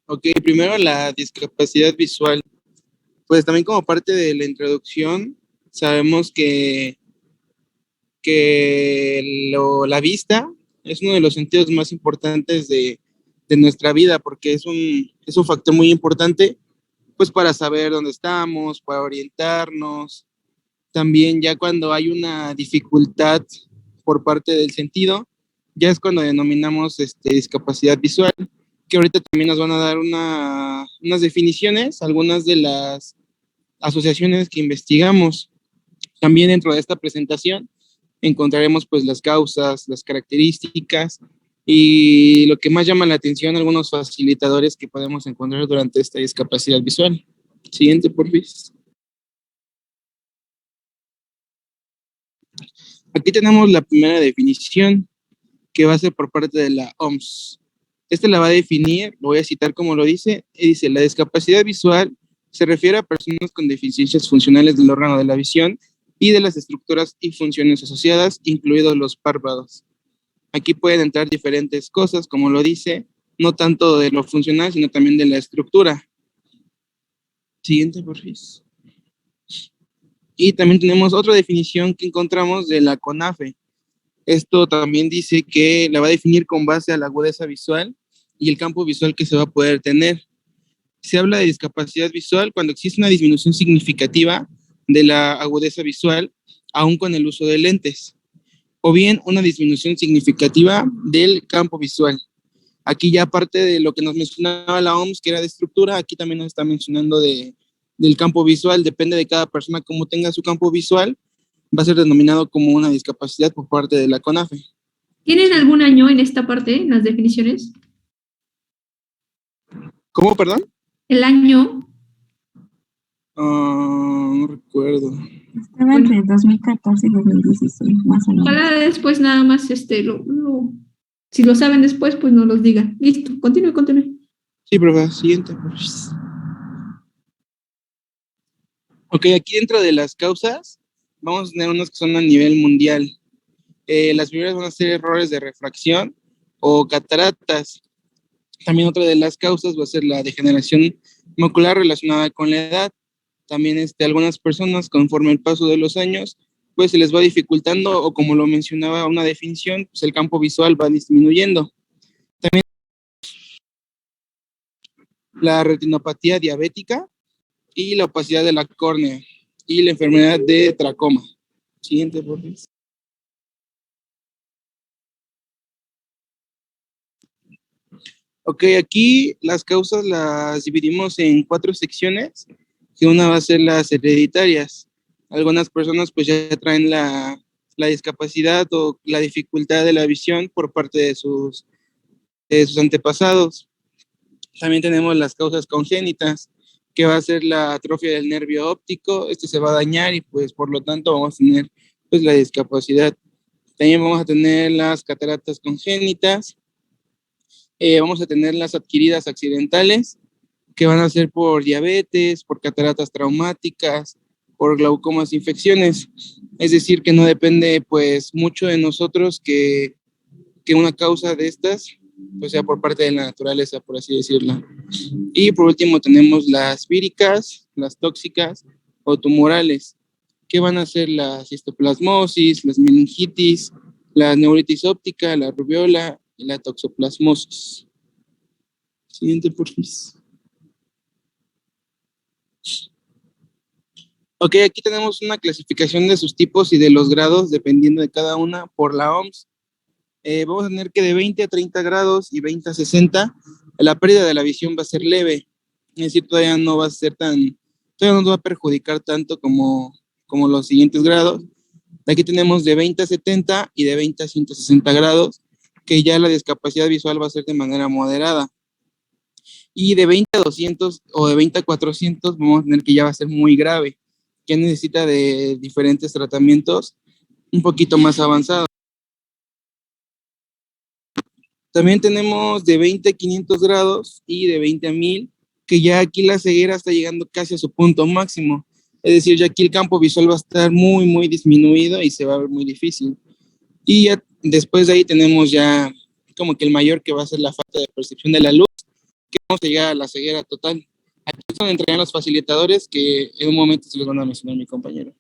Ok, primero la discapacidad visual. Pues también como parte de la introducción, sabemos que la vista es uno de los sentidos más importantes de nuestra vida porque es un factor muy importante pues para saber dónde estamos, para orientarnos. También ya cuando hay una dificultad por parte del sentido, ya es cuando denominamos discapacidad visual, que ahorita también nos van a dar unas definiciones, algunas de las asociaciones que investigamos. También dentro de esta presentación encontraremos pues las causas, las características y lo que más llama la atención, algunos facilitadores que podemos encontrar durante esta discapacidad visual. Siguiente, por favor. Aquí tenemos la primera definición que va a ser por parte de la OMS. Esta la va a definir, lo voy a citar como lo dice, y dice, la discapacidad visual se refiere a personas con deficiencias funcionales del órgano de la visión y de las estructuras y funciones asociadas, incluidos los párpados. Aquí pueden entrar diferentes cosas, como lo dice, no tanto de lo funcional, sino también de la estructura. Siguiente, por favor. Y también tenemos otra definición que encontramos de la CONAFE. Esto también dice que la va a definir con base a la agudeza visual y el campo visual que se va a poder tener. Se habla de discapacidad visual cuando existe una disminución significativa de la agudeza visual, aún con el uso de lentes, o bien una disminución significativa del campo visual. Aquí ya aparte de lo que nos mencionaba la OMS, que era de estructura, aquí también nos está mencionando del campo visual. Depende de cada persona cómo tenga su campo visual, va a ser denominado como una discapacidad por parte de la CONAFE. ¿Tienen algún año en esta parte, en las definiciones? ¿Cómo, perdón? El año. No recuerdo. Estaba entre 2014 y 2016, más o menos. Ojalá después nada más, si lo saben después, pues no los diga. Listo, continúe. Sí, profe, siguiente. Ok, aquí dentro de las causas, vamos a tener unas que son a nivel mundial. Las primeras van a ser errores de refracción o cataratas. También otra de las causas va a ser la degeneración macular relacionada con la edad. También algunas personas, conforme el paso de los años, pues se les va dificultando o como lo mencionaba una definición, pues el campo visual va disminuyendo. También la retinopatía diabética y la opacidad de la córnea y la enfermedad de tracoma. Siguiente, por favor. Ok, aquí las causas las dividimos en 4 secciones, que una va a ser las hereditarias. Algunas personas pues ya traen la discapacidad o la dificultad de la visión por parte de sus antepasados. También tenemos las causas congénitas, que va a ser la atrofia del nervio óptico, se va a dañar y pues por lo tanto vamos a tener pues la discapacidad. También vamos a tener las cataratas congénitas, vamos a tener las adquiridas accidentales, que van a ser por diabetes, por cataratas traumáticas, por glaucomas, infecciones. Es decir, que no depende pues mucho de nosotros que una causa de estas pues sea por parte de la naturaleza, por así decirlo. Y por último tenemos las víricas, las tóxicas o tumorales, que van a ser la cistoplasmosis, las meningitis, la neuritis óptica, la rubiola y la toxoplasmosis. Siguiente, por favor. Ok, aquí tenemos una clasificación de sus tipos y de los grados, dependiendo de cada una, por la OMS. Vamos a tener que de 20 a 30 grados y 20 a 60, la pérdida de la visión va a ser leve. Es decir, todavía no va a ser todavía no va a perjudicar tanto como los siguientes grados. Aquí tenemos de 20 a 70 y de 20 a 160 grados, que ya la discapacidad visual va a ser de manera moderada. Y de 20 a 200 o de 20 a 400 vamos a tener que ya va a ser muy grave, que necesita de diferentes tratamientos un poquito más avanzados. También tenemos de 20 a 500 grados y de 20 a 1000, que ya aquí la ceguera está llegando casi a su punto máximo. Es decir, ya aquí el campo visual va a estar muy, muy disminuido y se va a ver muy difícil. Y ya después de ahí tenemos ya como que el mayor, que va a ser la falta de percepción de la luz, que vamos a llegar a la ceguera total. Aquí es donde entrarían los facilitadores, que en un momento se los van a mencionar mi compañero.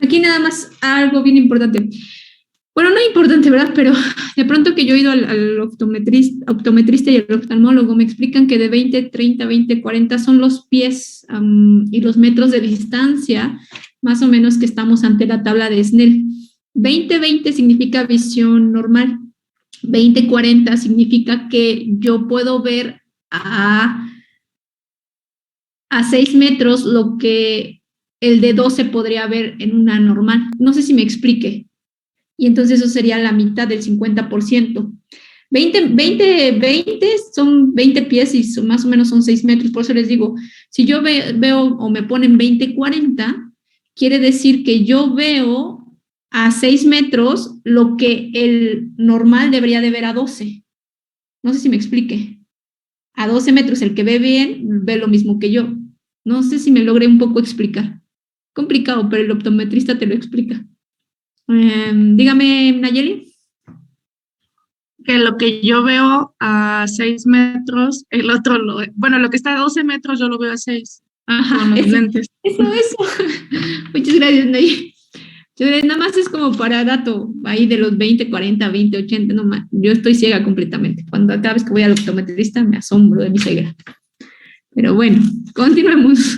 Aquí nada más algo bien importante. Bueno, no importante, ¿verdad? Pero de pronto que yo he ido al optometrista y al oftalmólogo, me explican que de 20, 30, 20, 40 son los pies y los metros de distancia, más o menos que estamos ante la tabla de Snell. 20, 20 significa visión normal. 20, 40 significa que yo puedo ver a 6 metros lo que el de 12 podría ver en una normal. No sé si me explique. Y entonces eso sería la mitad del 50%. 20 son 20 pies y más o menos son 6 metros. Por eso les digo, si yo veo o me ponen 20, 40, quiere decir que yo veo a 6 metros lo que el normal debería de ver a 12. No sé si me explique. A 12 metros el que ve bien ve lo mismo que yo. No sé si me logré un poco explicar. Complicado, pero el optometrista te lo explica. Dígame, Nayeli. Que lo que yo veo a 6 metros, el otro bueno, lo que está a 12 metros yo lo veo a 6. Ajá, con los lentes. Eso. Muchas gracias, Nayeli. Nada más es como para dato ahí de los 20, 40, 20, 80, no más. Yo estoy ciega completamente. Cada vez que voy al optometrista me asombro de mi ceguera. Pero bueno, continuemos.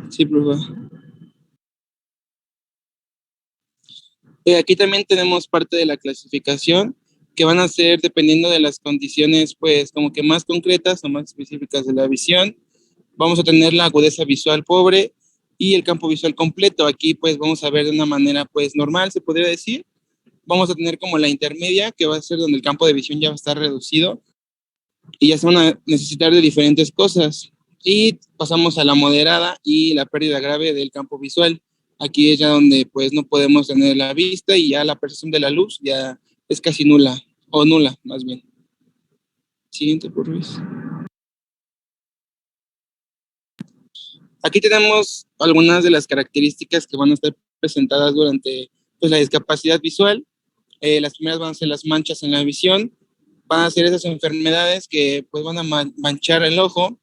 Sí, profe. Aquí también tenemos parte de la clasificación que van a ser dependiendo de las condiciones, pues como que más concretas o más específicas de la visión. Vamos a tener la agudeza visual pobre y el campo visual completo. Aquí pues vamos a ver de una manera pues normal, se podría decir. Vamos a tener como la intermedia, que va a ser donde el campo de visión ya va a estar reducido y ya se van a necesitar de diferentes cosas. Y pasamos a la moderada y la pérdida grave del campo visual. Aquí es ya donde pues no podemos tener la vista y ya la percepción de la luz ya es casi nula, o nula más bien. Siguiente, por favor. Aquí tenemos algunas de las características que van a estar presentadas durante pues, la discapacidad visual. Las primeras van a ser las manchas en la visión, van a ser esas enfermedades que pues, van a manchar el ojo.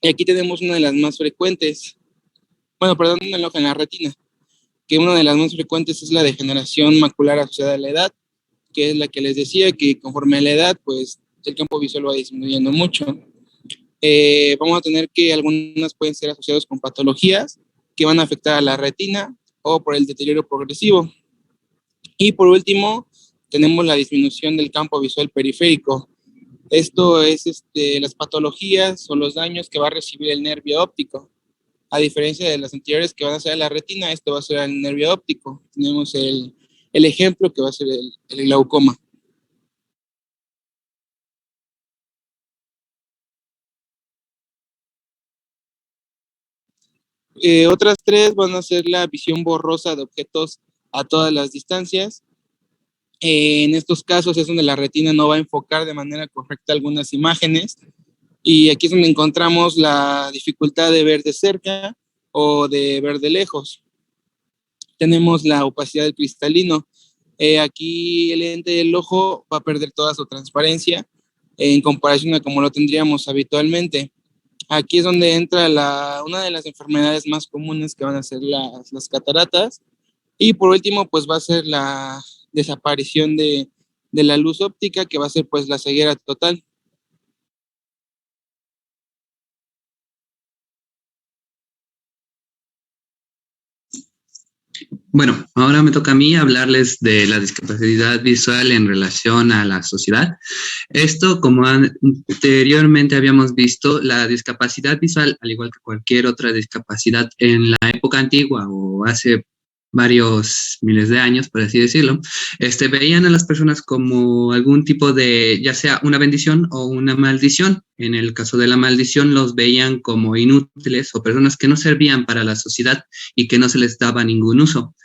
Y aquí tenemos una de las más frecuentes, en el ojo, en la retina, que una de las más frecuentes es la degeneración macular asociada a la edad, que es la que les decía que conforme a la edad, pues el campo visual va disminuyendo mucho. Vamos a tener que algunas pueden ser asociadas con patologías que van a afectar a la retina o por el deterioro progresivo. Y por último, tenemos la disminución del campo visual periférico. Esto es las patologías o los daños que va a recibir el nervio óptico. A diferencia de las anteriores que van a ser a la retina, esto va a ser al nervio óptico. Tenemos el ejemplo que va a ser el glaucoma. Otras tres van a ser la visión borrosa de objetos a todas las distancias. En estos casos es donde la retina no va a enfocar de manera correcta algunas imágenes y aquí es donde encontramos la dificultad de ver de cerca o de ver de lejos. Tenemos la opacidad del cristalino. Aquí el lente del ojo va a perder toda su transparencia en comparación a como lo tendríamos habitualmente. Aquí es donde entra una de las enfermedades más comunes que van a ser las cataratas. Y por último, pues va a ser la desaparición de la luz óptica, que va a ser pues la ceguera total. Bueno, ahora me toca a mí hablarles de la discapacidad visual en relación a la sociedad. Esto, como anteriormente habíamos visto, la discapacidad visual, al igual que cualquier otra discapacidad en la época antigua o hace varios miles de años, por así decirlo, veían a las personas como algún tipo de, ya sea una bendición o una maldición. En el caso de la maldición, los veían como inútiles o personas que no servían para la sociedad y que no se les daba ningún uso.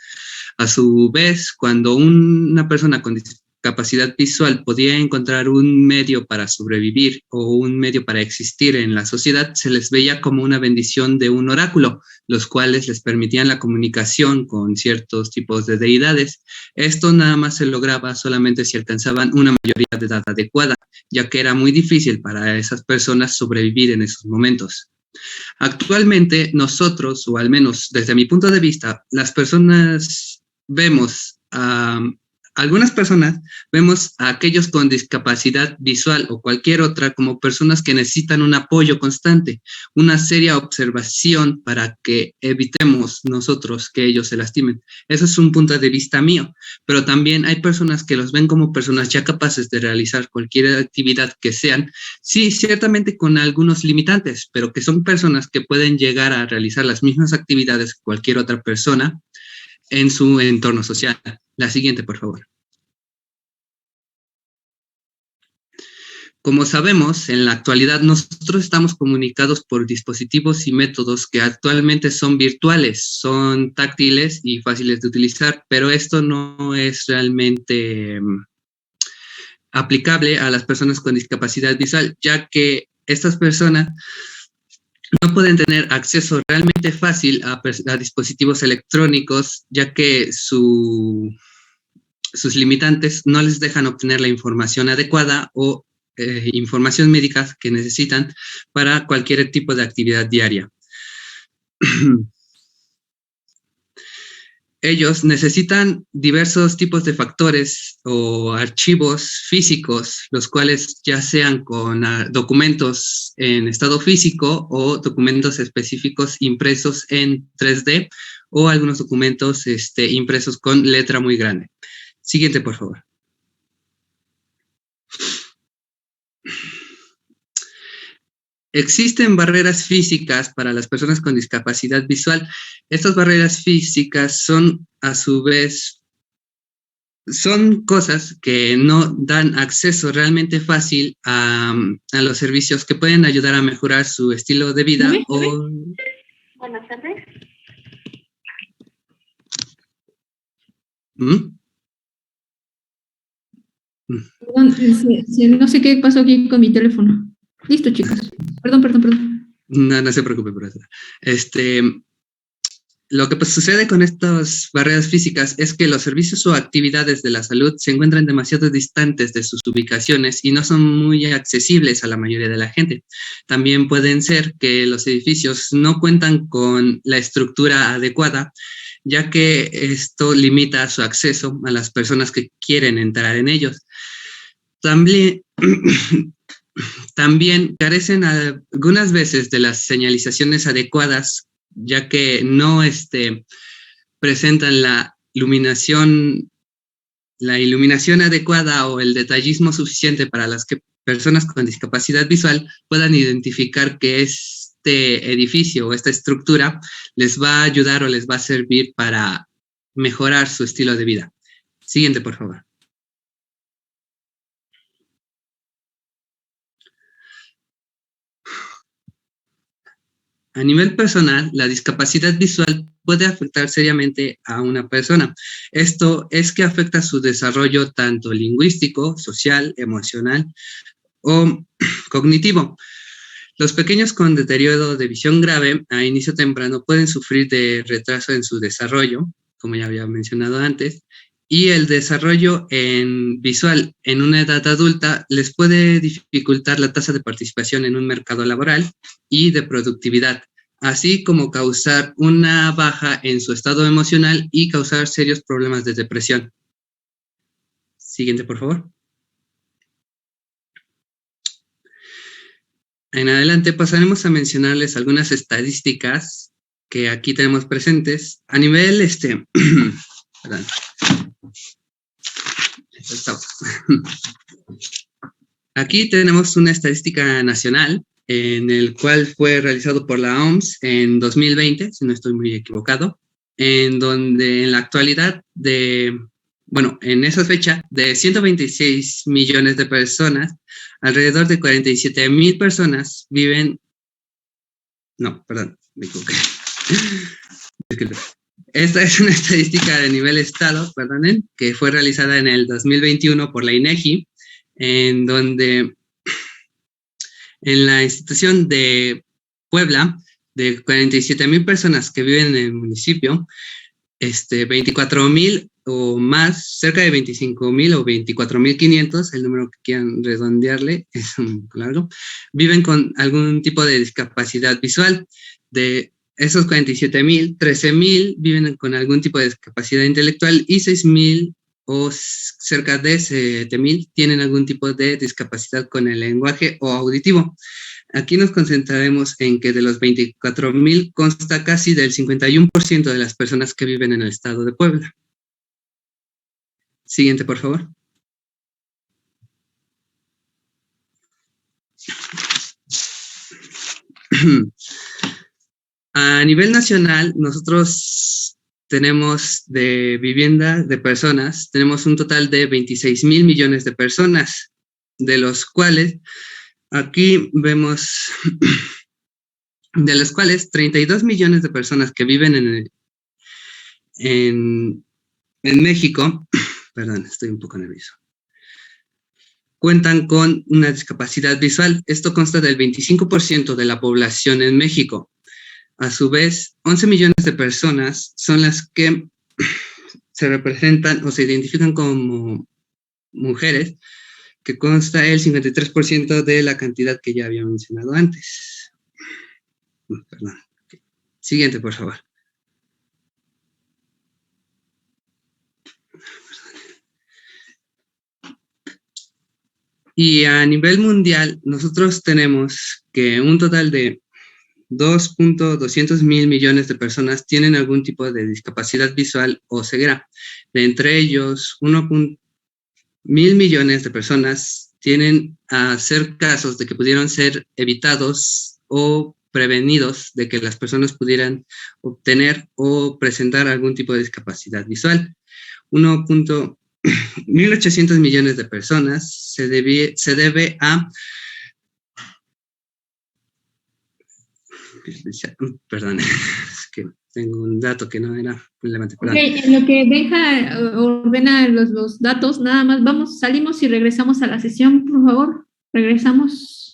A su vez, cuando una persona con discapacidad discapacidad visual podía encontrar un medio para sobrevivir o un medio para existir en la sociedad, se les veía como una bendición de un oráculo, los cuales les permitían la comunicación con ciertos tipos de deidades. Esto nada más se lograba solamente si alcanzaban una mayoría de edad adecuada, ya que era muy difícil para esas personas sobrevivir en esos momentos. Actualmente nosotros, o al menos desde mi punto de vista, las personas vemos algunas personas vemos a aquellos con discapacidad visual o cualquier otra como personas que necesitan un apoyo constante, una seria observación para que evitemos nosotros que ellos se lastimen. Eso es un punto de vista mío, pero también hay personas que los ven como personas ya capaces de realizar cualquier actividad que sean, sí, ciertamente con algunos limitantes, pero que son personas que pueden llegar a realizar las mismas actividades que cualquier otra persona en su entorno social. La siguiente, por favor. Como sabemos, en la actualidad nosotros estamos comunicados por dispositivos y métodos que actualmente son virtuales, son táctiles y fáciles de utilizar, pero esto no es realmente aplicable a las personas con discapacidad visual, ya que estas personas no pueden tener acceso realmente fácil a dispositivos electrónicos, ya que sus limitantes no les dejan obtener la información adecuada o información médica que necesitan para cualquier tipo de actividad diaria. Ellos necesitan diversos tipos de factores o archivos físicos, los cuales ya sean con documentos en estado físico o documentos específicos impresos en 3D o algunos documentos impresos con letra muy grande. Siguiente, por favor. Existen barreras físicas para las personas con discapacidad visual. Estas barreras físicas son, a su vez, son cosas que no dan acceso realmente fácil a los servicios que pueden ayudar a mejorar su estilo de vida. Buenas tardes. Perdón, no sé qué pasó aquí con mi teléfono. Listo, chicos. Perdón. No se preocupe por eso. Lo que sucede con estas barreras físicas es que los servicios o actividades de la salud se encuentran demasiado distantes de sus ubicaciones y no son muy accesibles a la mayoría de la gente. También pueden ser que los edificios no cuentan con la estructura adecuada, ya que esto limita su acceso a las personas que quieren entrar en ellos. También carecen algunas veces de las señalizaciones adecuadas, ya que no presentan la iluminación adecuada o el detallismo suficiente para las que personas con discapacidad visual puedan identificar que este edificio o esta estructura les va a ayudar o les va a servir para mejorar su estilo de vida. Siguiente, por favor. A nivel personal, la discapacidad visual puede afectar seriamente a una persona. Esto es que afecta su desarrollo tanto lingüístico, social, emocional o cognitivo. Los pequeños con deterioro de visión grave a inicio temprano pueden sufrir de retraso en su desarrollo, como ya había mencionado antes, y el desarrollo visual en una edad adulta les puede dificultar la tasa de participación en un mercado laboral y de productividad, así como causar una baja en su estado emocional y causar serios problemas de depresión. Siguiente, por favor. En adelante pasaremos a mencionarles algunas estadísticas que aquí tenemos presentes. A nivel, perdón. Aquí tenemos una estadística nacional en el cual fue realizado por la OMS en 2020, si no estoy muy equivocado, en donde en la actualidad en esa fecha, de 126 millones de personas, alrededor de 47,000 personas viven, no, perdón, me equivoqué. Esta es una estadística de nivel estado, perdonen, que fue realizada en el 2021 por la INEGI, en donde en la institución de Puebla, de 47,000 personas que viven en el municipio, 24,000 o más, cerca de 25,000 o 24,500, el número que quieran redondearle, es un poco largo, viven con algún tipo de discapacidad visual. De esos 47,000, 13,000 viven con algún tipo de discapacidad intelectual y 6,000 o cerca de 7,000 tienen algún tipo de discapacidad con el lenguaje o auditivo. Aquí nos concentraremos en que de los 24,000 consta casi del 51% de las personas que viven en el estado de Puebla. Siguiente, por favor. A nivel nacional, nosotros tenemos de vivienda de personas, tenemos un total de 26,000 millones de personas, de los cuales aquí vemos, de los cuales 32 millones de personas que viven en México, perdón, estoy un poco nervioso, cuentan con una discapacidad visual. Esto consta del 25% de la población en México. A su vez, 11 millones de personas son las que se representan o se identifican como mujeres, que consta el 53% de la cantidad que ya había mencionado antes. Perdón. Siguiente, por favor. Y a nivel mundial, nosotros tenemos que un total de 2.200 mil millones de personas tienen algún tipo de discapacidad visual o ceguera. De entre ellos, 1.1 millones de personas tienen a ser casos de que pudieron ser evitados o prevenidos de que las personas pudieran obtener o presentar algún tipo de discapacidad visual. 1.800 millones de personas se debe a... Perdón, es que tengo un dato que no era relevante. Ok, en lo que Benja ordena los datos, nada más salimos y regresamos a la sesión, por favor. Regresamos.